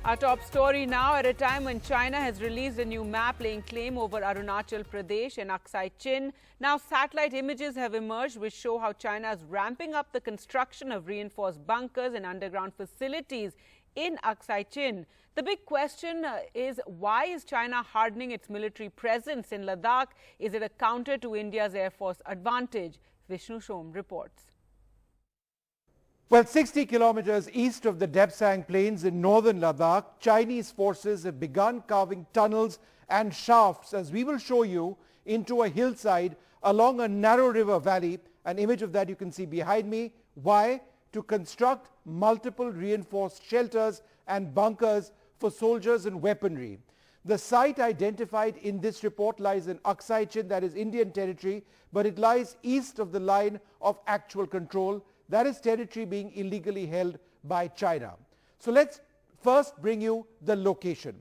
Our top story now, at a time when China has released a new map laying claim over Arunachal Pradesh and Aksai Chin. Now satellite images have emerged which show how China is ramping up the construction of reinforced bunkers and underground facilities in Aksai Chin. The big question is, why is China hardening its military presence in Ladakh? Is it a counter to India's Air Force advantage? Vishnu Shom reports. Well, 60 kilometers east of the Depsang Plains in northern Ladakh, Chinese forces have begun carving tunnels and shafts, as we will show you, into a hillside along a narrow river valley. An image of that you can see behind me. Why? To construct multiple reinforced shelters and bunkers for soldiers and weaponry. The site identified in this report lies in Aksai Chin, that is Indian territory, but it lies east of the line of actual control. That is territory being illegally held by China. So let's first bring you the location.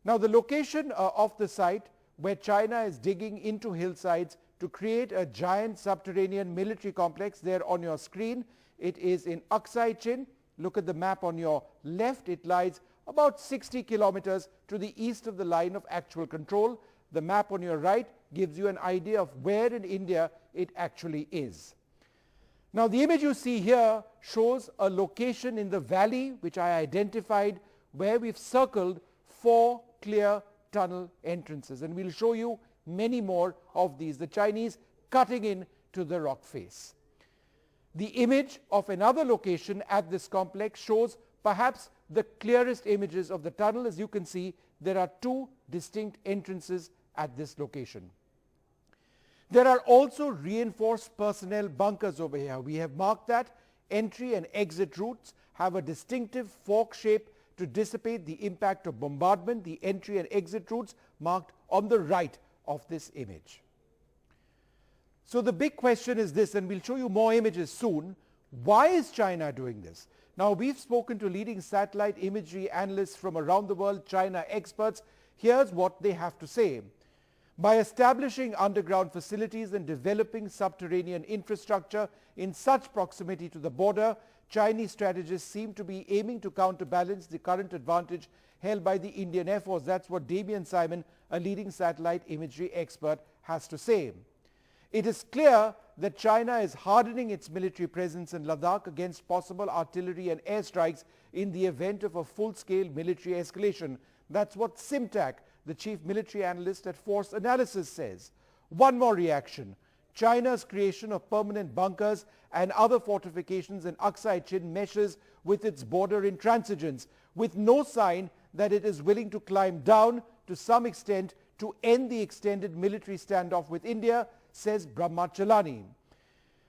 Now the location of the site where China is digging into hillsides to create a giant subterranean military complex, there on your screen. It is in Aksai Chin. Look at the map on your left. It lies about 60 kilometers to the east of the line of actual control. The map on your right gives you an idea of where in India it actually is. Now the image you see here shows a location in the valley which I identified, where we've circled 4 clear tunnel entrances, and we'll show you many more of these, the Chinese cutting in to the rock face. The image of another location at this complex shows perhaps the clearest images of the tunnel. As you can see, there are 2 distinct entrances at this location. There are also reinforced personnel bunkers over here. We have marked that. Entry and exit routes have a distinctive fork shape to dissipate the impact of bombardment. The entry and exit routes marked on the right of this image. So the big question is this, and we'll show you more images soon. Why is China doing this? Now we've spoken to leading satellite imagery analysts from around the world, China experts. Here's what they have to say. By establishing underground facilities and developing subterranean infrastructure in such proximity to the border, Chinese strategists seem to be aiming to counterbalance the current advantage held by the Indian Air Force. That's what Damian Simon, a leading satellite imagery expert, has to say. It is clear that China is hardening its military presence in Ladakh against possible artillery and airstrikes in the event of a full-scale military escalation. That's what Simtak, the chief military analyst at Force Analysis, says. One more reaction. China's creation of permanent bunkers and other fortifications in Aksai Chin meshes with its border intransigence, with no sign that it is willing to climb down to some extent to end the extended military standoff with India, says Brahmachalani.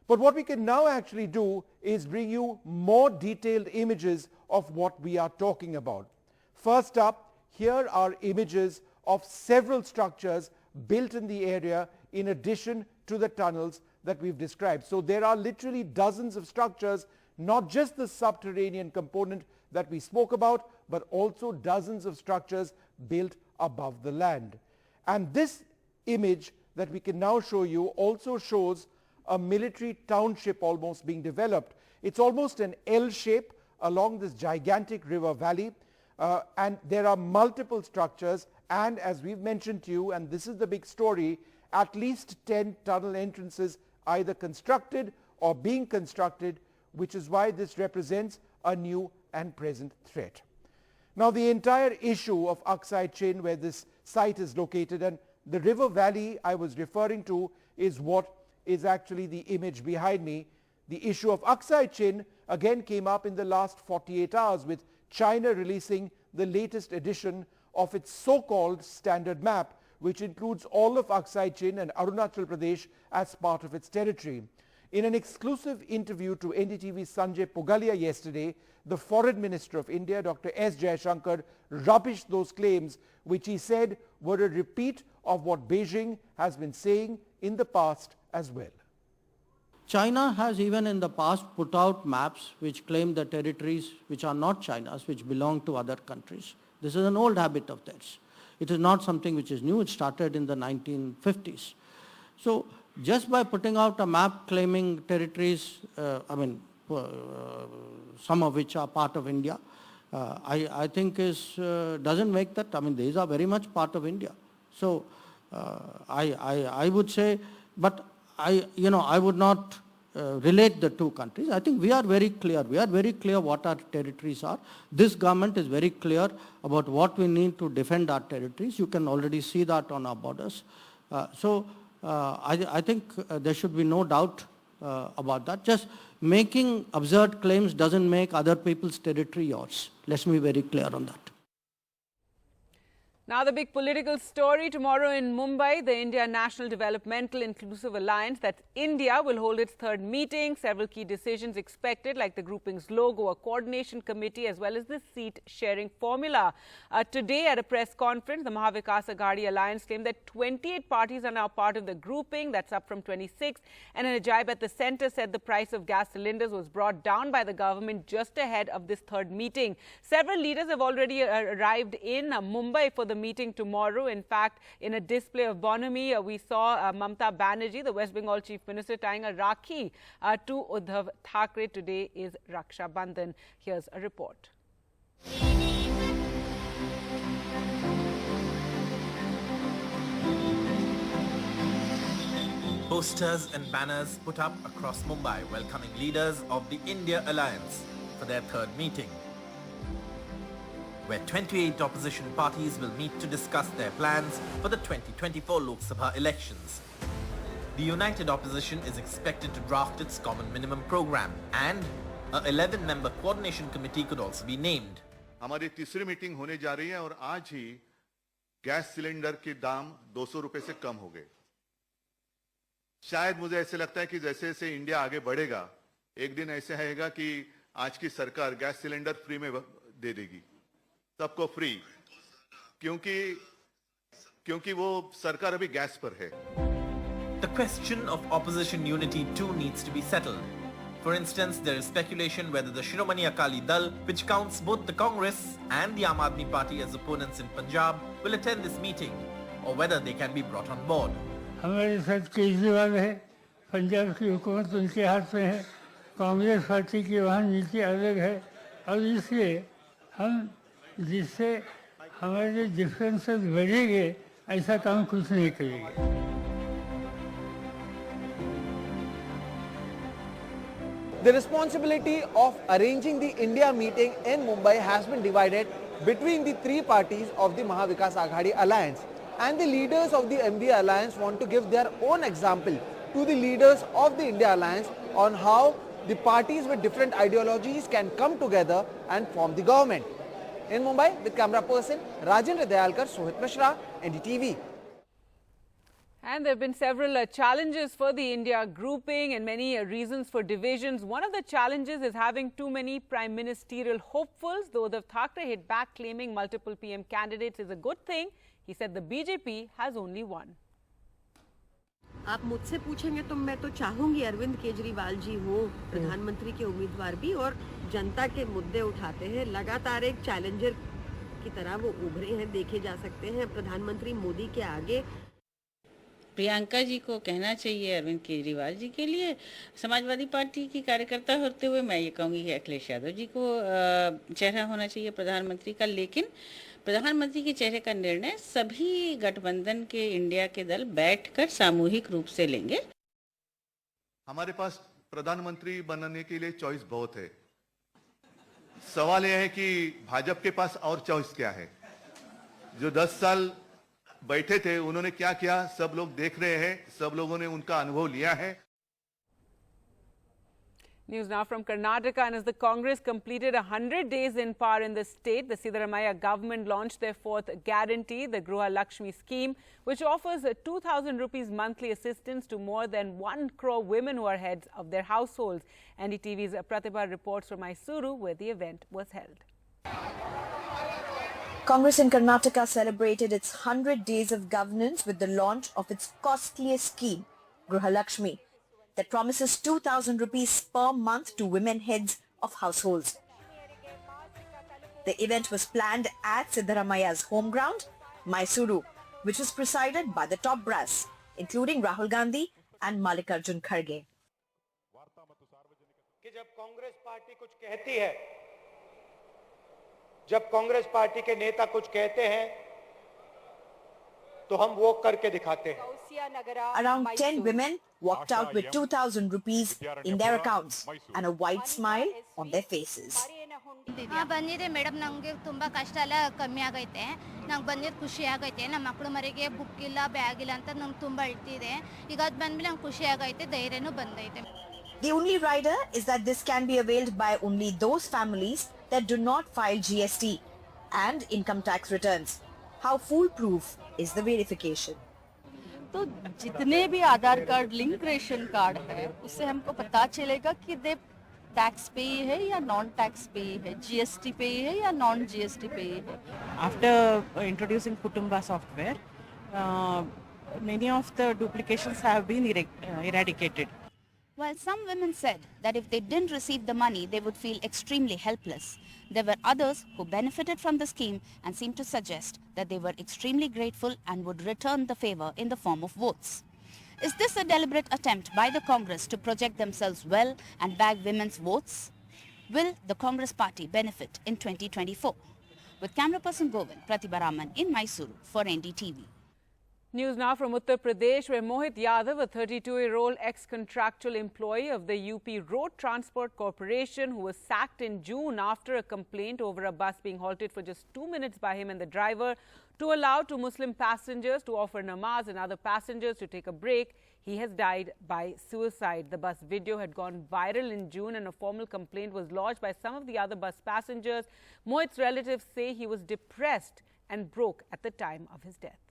But what we can now actually do is bring you more detailed images of what we are talking about. First up, here are images of several structures built in the area in addition to the tunnels that we've described. So there are literally dozens of structures, not just the subterranean component that we spoke about, but also dozens of structures built above the land. And this image that we can now show you also shows a military township almost being developed. It's almost an L shape along this gigantic river valley. And there are multiple structures, and as we've mentioned to you, and this is the big story, at least 10 tunnel entrances either constructed or being constructed, which is why this represents a new and present threat. Now the entire issue of Aksai Chin, where this site is located, and the river valley I was referring to is what is actually the image behind me. The issue of Aksai Chin again came up in the last 48 hours with China releasing the latest edition of its so-called standard map, which includes all of Aksai Chin and Arunachal Pradesh as part of its territory. In an exclusive interview to NDTV's Sanjay Pugalia yesterday, the Foreign Minister of India, Dr. S. Jaishankar, rubbished those claims, which he said were a repeat of what Beijing has been saying in the past as well. China has even in the past put out maps which claim the territories which are not China's, which belong to other countries. This is an old habit of theirs. It is not something which is new. It started in the 1950s. So just by putting out a map claiming territories, some of which are part of India, I think doesn't make that. I mean, these are very much part of India. So I would say, but I would not relate the two countries. I think we are very clear. We are very clear what our territories are. This government is very clear about what we need to defend our territories. You can already see that on our borders. I think there should be no doubt about that. Just making absurd claims doesn't make other people's territory yours. Let's be very clear on that. Now the big political story tomorrow in Mumbai, the India National Developmental Inclusive Alliance, that's India, will hold its third meeting. Several key decisions expected, like the grouping's logo, a coordination committee, as well as the seat sharing formula. Today at a press conference, the Maha Vikas Aghadi Alliance claimed that 28 parties are now part of the grouping. That's up from 26. And an Ajaib at the centre said the price of gas cylinders was brought down by the government just ahead of this third meeting. Several leaders have already arrived in Mumbai for the meeting tomorrow. In fact, in a display of bonhomie, we saw Mamata Banerjee, the West Bengal Chief Minister, tying a rakhi to Uddhav Thackeray. Today is Raksha Bandhan. Here's a report. Posters and banners put up across Mumbai welcoming leaders of the India Alliance for their third meeting, where 28 opposition parties will meet to discuss their plans for the 2024 Lok Sabha elections. The united opposition is expected to draft its common minimum program, and a 11-member coordination committee could also be named. हमारी तीसरी meeting होने जा रही है और आज ही gas cylinder के दाम 200 रुपए से कम हो गए। शायद मुझे ऐसे लगता है कि जैसे जैसे इंडिया आगे बढ़ेगा, एक दिन ऐसे आएगा कि आज की सरकार गैस सिलेंडर फ्री में दे देगी, सबको फ्री, क्योंकि वो सरकार अभी गैस पर है। The question of opposition unity too needs to be settled. For instance, there is speculation whether the Shiromani Akali Dal, which counts both the Congress and the Aam Aadmi Party as opponents in Punjab, will attend this meeting, or whether they can be brought on board. हमारे साथ केजरीवाल है, पंजाब की हुकूमत उनके हाथ में है, Congress party की वहाँ नीति अलग है, और इसलिए हम जिससे हमारे डिफरेंसेस बढ़ेंगे ऐसा काम कुछ नहीं करेंगे। The responsibility of arranging the India meeting in Mumbai has been divided between the three parties of the Maha Vikas Aghadi Alliance, and the leaders of the MVA Alliance want to give their own example to the leaders of the India Alliance on how the parties with different ideologies can come together and form the government. In Mumbai, with camera person Rajendra Dayalkar, Sohit Mishra, NDTV. And there have been several challenges for the India grouping and many reasons for divisions. One of the challenges is having too many prime ministerial hopefuls. Though Uddhav Thackeray hit back claiming multiple PM candidates is a good thing, he said the BJP has only one. आप मुझसे पूछेंगे तो मैं तो चाहूंगी अरविंद केजरीवाल जी हो प्रधानमंत्री के उम्मीदवार भी, और जनता के मुद्दे उठाते हैं, लगातार एक चैलेंजर की तरह वो उभरे हैं, देखे जा सकते हैं प्रधानमंत्री मोदी के आगे। प्रियंका जी को कहना चाहिए अरविंद केजरीवाल जी के लिए, समाजवादी पार्टी की कार्यकर्ता होते हुए मैं ये कहूँगी कि अखिलेश यादव जी को चेहरा होना चाहिए प्रधानमंत्री का, लेकिन प्रधानमंत्री के चेहरे का निर्णय सभी गठबंधन के इंडिया के दल बैठकर सामूहिक रूप से लेंगे। हमारे पास प्रधानमंत्री बनने के लिए चॉइस बहुत है। सवाल यह है कि भाजपा के पास और चॉइस क्या है? जो 10 साल बैठे थे उन्होंने क्या किया सब लोग देख रहे हैं, सब लोगों ने उनका अनुभव लिया है। News now from Karnataka, and as the Congress completed 100 days in power in the state, the Siddaramaiah government launched their fourth guarantee, the Griha Lakshmi scheme, which offers 2,000 rupees monthly assistance to more than 1 crore women who are heads of their households. NDTV's Pratibha reports from Mysuru, where the event was held. Congress in Karnataka celebrated its 100 days of governance with the launch of its costliest scheme, Griha Lakshmi, that promises 2,000 rupees per month to women heads of households. The event was planned at Siddaramaiah's home ground, Mysuru, which was presided by the top brass, including Rahul Gandhi and Mallikarjun Kharge. कि जब Congress party कुछ कहती है जब Congress party के नेता कुछ कहते हैं तो हम वो करके दिखाते हैं. Around 10 women walked out with 2,000 rupees in their accounts and a wide smile on their faces. ಬಂದಿದೆ ಮೇಡಮ್, ನನಗೆ ತುಂಬಾ ಕಷ್ಟ ಎಲ್ಲ ಕಮ್ಮಿ ಆಗೈತೆ. ನಂಗೆ ಬಂದಿದ್ದು ಖುಷಿ ಆಗೈತೆ. ನಮ್ಮ ಮಕ್ಕಳು ಮರಿಗೆ ಬುಕ್ ಇಲ್ಲ, ಬ್ಯಾಗ್ ಇಲ್ಲ ಅಂತ ನಂಗೆ ತುಂಬಾ ಅಳ್ತಿದೆ. ಈಗ ಅದು ಬಂದ್ಮೇಲೆ ನಂಗೆ ಖುಷಿ ಆಗೈತೆ, ಧೈರ್ಯನೂ ಬಂದೈತೆ. The only rider is that this can be availed by only those families that do not file GST and income tax returns. How foolproof is the verification? तो जितने भी आधार कार्ड लिंक रेशन कार्ड है उससे हमको पता चलेगा कि दे tax पे है या नॉन टैक्स पे है, जीएसटी पे है या नॉन जीएसटी पे है. After introducing Kutumba software, many of the duplications have been eradicated. While some women said that if they didn't receive the money, they would feel extremely helpless, there were others who benefited from the scheme and seemed to suggest that they were extremely grateful and would return the favor in the form of votes. Is this a deliberate attempt by the Congress to project themselves well and bag women's votes? Will the Congress party benefit in 2024? With camera person Govind, Pratibha Raman in Mysuru for NDTV. News now from Uttar Pradesh, where Mohit Yadav, a 32-year-old ex-contractual employee of the UP Road Transport Corporation, who was sacked in June after a complaint over a bus being halted for just 2 minutes by him and the driver to allow two Muslim passengers to offer namaz and other passengers to take a break, he has died by suicide. The bus video had gone viral in June and a formal complaint was lodged by some of the other bus passengers. Mohit's relatives say he was depressed and broke at the time of his death.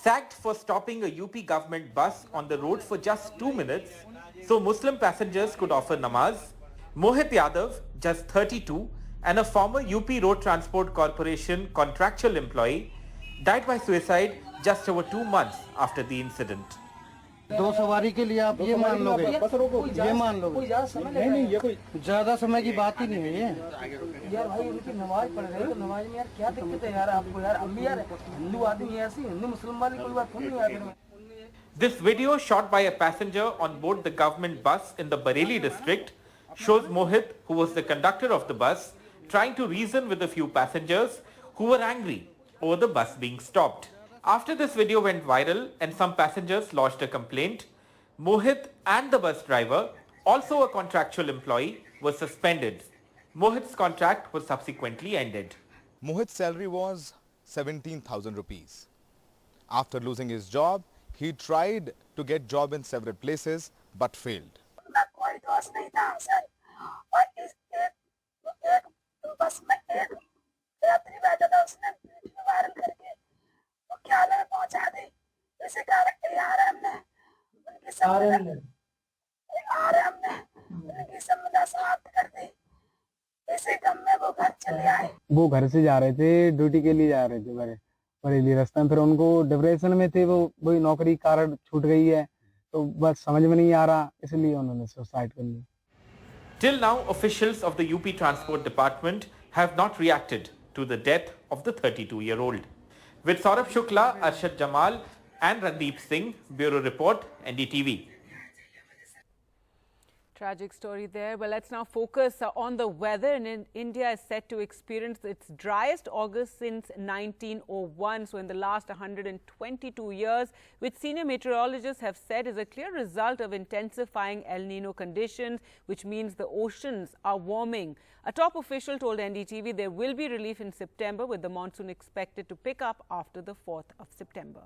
Sacked for stopping a UP government bus on the road for just 2 minutes so Muslim passengers could offer namaz, Mohit Yadav, just 32, and a former UP Road Transport Corporation contractual employee, died by suicide just over 2 months after the incident. दो सवारी के लिए आप ये मान लोगे, ये मान लोगे, नहीं ये कोई ज्यादा समय की बात ही नहीं है ये. यार भाई उनकी नमाज पढ़ रहे हो तो नमाज में यार क्या दिक्कत है यार आपको यार, हम भी यार हिंदू आदमी ऐसी हिंदू मुस्लिम वाली कोई बात नहीं है. This video shot by a passenger on board the government bus in the Bareilly district shows Mohit, who was the conductor of the bus, trying to reason with a few passengers who were angry over the bus being stopped. After this video went viral and some passengers lodged a complaint, Mohit and the bus driver, also a contractual employee, were suspended. Mohit's contract was subsequently ended. Mohit's salary was 17,000 rupees. After losing his job, he tried to get job in several places but failed. वो घर से जा रहे थे, duty के लिए जा रहे थे बरेली रास्ते में. फिर उनको डिप्रेशन में थे, वो वही नौकरी कारण छूट गई है तो बस समझ में नहीं आ रहा, इसलिए उन्होंने सुसाइड कर ली. Till now, officials of the UP Transport Department have not reacted to the death of the 32-year-old. With Saurabh Shukla, Arshad Jamal and Randeep Singh, Bureau Report, NDTV. Tragic story there. Well, let's now focus on the weather. And India is set to experience its driest August since 1901. So in the last 122 years, which senior meteorologists have said is a clear result of intensifying El Nino conditions, which means the oceans are warming. A top official told NDTV there will be relief in September, with the monsoon expected to pick up after the 4th of September.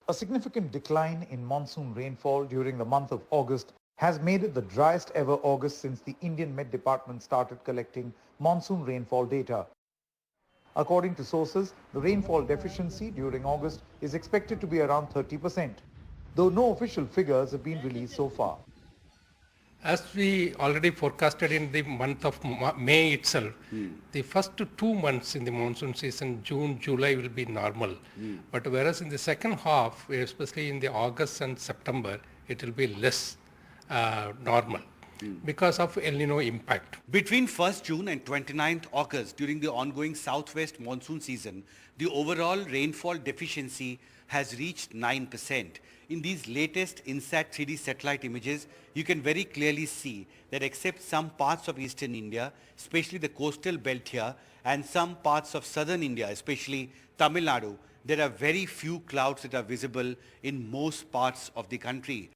A significant decline in monsoon rainfall during the month of August has made it the driest ever August since the Indian Met Department started collecting monsoon rainfall data. According to sources, the rainfall deficiency during August is expected to be around 30%, though no official figures have been released so far. As we already forecasted in the month of May itself, the first 2 months in the monsoon season, June, July, will be normal. But whereas in the second half, especially in the August and September, it will be less normal because of El Nino impact. Between 1st June and 29th August, during the ongoing southwest monsoon season, the overall rainfall deficiency has reached 9%. In these latest INSAT 3D satellite images, you can very clearly see that except some parts of eastern India, especially the coastal belt here, and some parts of southern India, especially Tamil Nadu, there are very few clouds that are visible in most parts of the country.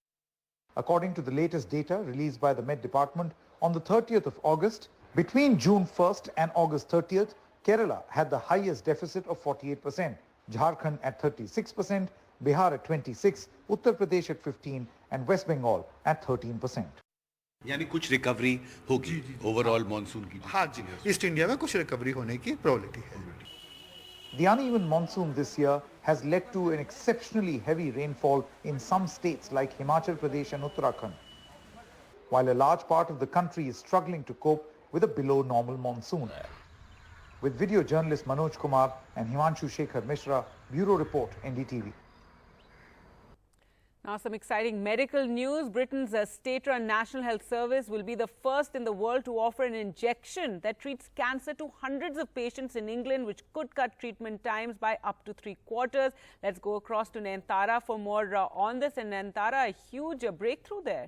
According to the latest data released by the Met Department on the 30th of August, between June 1st and August 30th, Kerala had the highest deficit of 48%, Jharkhand at 36%, Bihar at 26%, Uttar Pradesh at 15% and West Bengal at 13%. यानी कुछ recovery होगी overall monsoon की। हाँ जी, east India में कुछ recovery होने की probability है। The uneven monsoon this year has led to an exceptionally heavy rainfall in some states like Himachal Pradesh and Uttarakhand, while a large part of the country is struggling to cope with a below normal monsoon. With video journalist Manoj Kumar and Himanshu Shekhar Mishra, Bureau Report, NDTV. Now some exciting medical news. Britain's state-run National Health Service will be the first in the world to offer an injection that treats cancer to hundreds of patients in England, which could cut treatment times by up to 3/4. Let's go across to Nayantara for more on this. And Nayantara, a huge breakthrough there.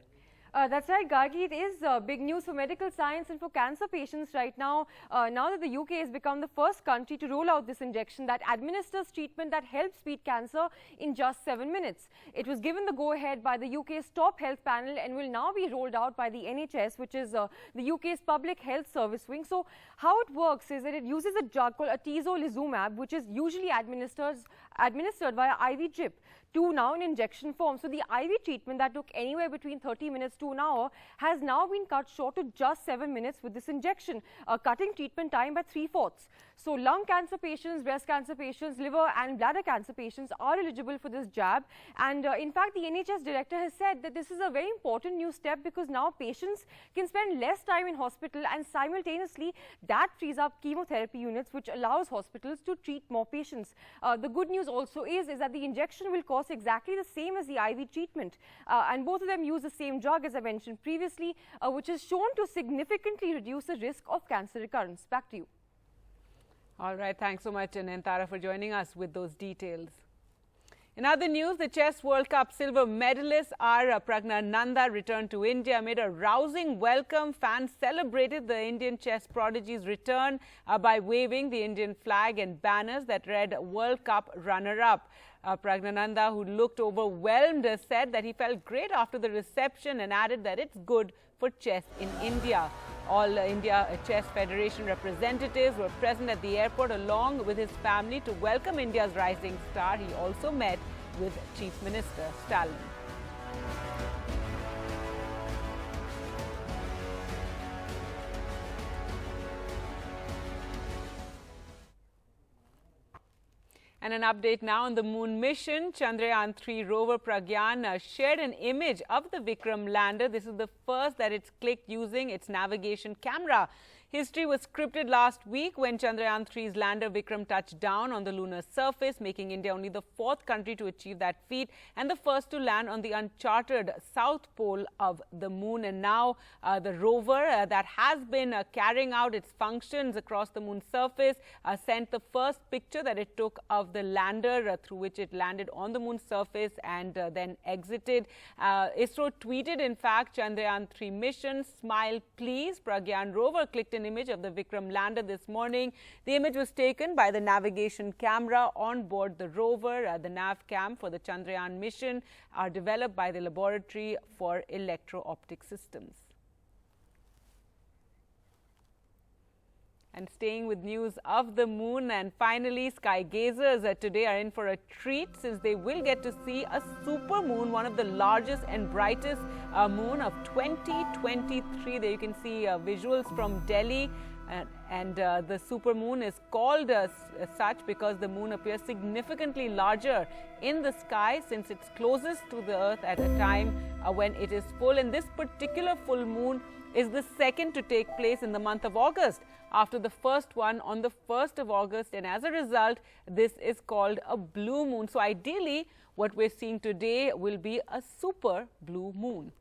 That's right, Gargi. It is big news for medical science and for cancer patients right now. Now that the UK has become the first country to roll out this injection that administers treatment that helps beat cancer in just 7 minutes. It was given the go-ahead by the UK's top health panel and will now be rolled out by the NHS, which is the UK's public health service wing. So how it works is that it uses a drug called atezolizumab, which is usually administered via IV drip, to now in injection form. So the IV treatment that took anywhere between 30 minutes to an hour has now been cut short to just 7 minutes with this injection, cutting treatment time by 3/4. So lung cancer patients, breast cancer patients, liver and bladder cancer patients are eligible for this jab. And in fact, the NHS director has said that this is a very important new step because now patients can spend less time in hospital and simultaneously that frees up chemotherapy units, which allows hospitals to treat more patients. The good news also is that the injection will cost exactly the same as the IV treatment. And both of them use the same drug, as I mentioned previously, which is shown to significantly reduce the risk of cancer recurrence. Back to you. All right. Thanks so much, Nayantara, for joining us with those details. In other news, the Chess World Cup silver medalist R. Pragnananda returned to India amid a rousing welcome. Fans celebrated the Indian chess prodigy's return by waving the Indian flag and banners that read World Cup runner-up. Pragnananda, who looked overwhelmed, said that he felt great after the reception and added that it's good for chess in India. All India Chess Federation representatives were present at the airport along with his family to welcome India's rising star. He also met with Chief Minister Stalin. And an update now on the moon mission. Chandrayaan 3 rover Pragyan shared an image of the Vikram lander. This is the first that it's clicked using its navigation camera. History was scripted last week when Chandrayaan 3's lander Vikram touched down on the lunar surface, making India only the 4th country to achieve that feat and the first to land on the uncharted south pole of the moon. And now the rover that has been carrying out its functions across the moon's surface sent the first picture that it took of the lander through which it landed on the moon's surface and then exited. ISRO tweeted, in fact, Chandrayaan 3 mission, smile please. Pragyan rover clicked an image of the Vikram lander this morning. The image was taken by the navigation camera on board the rover. The nav cam for the Chandrayaan mission are developed by the Laboratory for Electro-Optic Systems. And staying with news of the moon, and finally, sky gazers today are in for a treat since they will get to see a super moon, one of the largest and brightest moon of 2023. There you can see visuals from Delhi. And the super moon is called such because the moon appears significantly larger in the sky since it's closest to the earth at a time when it is full. And this particular full moon is the second to take place in the month of August after the first one on the 1st of August. And as a result, this is called a blue moon. So ideally, what we're seeing today will be a super blue moon.